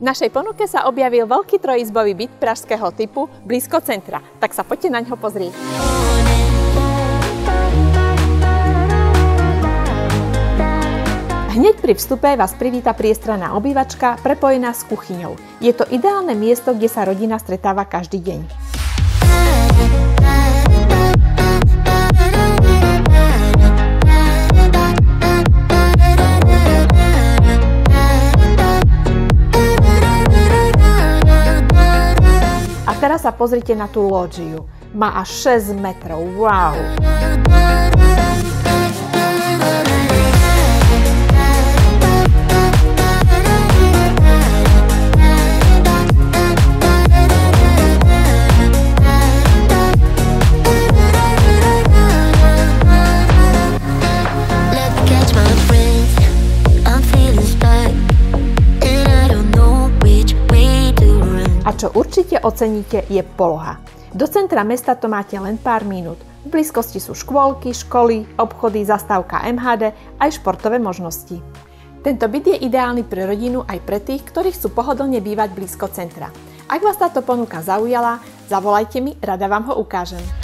V našej ponuke sa objavil veľký trojizbový byt pražského typu blízko centra, tak sa poďte na ňo pozrieť. Hneď pri vstupe vás privíta priestranná obývačka prepojená s kuchyňou. Je to ideálne miesto, kde sa rodina stretáva každý deň. A teraz sa pozrite na tú lódžiu. Má až 6 metrov. Wow! A čo určite oceníte, je poloha. Do centra mesta to máte len pár minút. V blízkosti sú škôlky, školy, obchody, zastávka MHD aj športové možnosti. Tento byt je ideálny pre rodinu aj pre tých, ktorí chcú pohodlne bývať blízko centra. Ak vás táto ponuka zaujala, zavolajte mi, rada vám ho ukážem.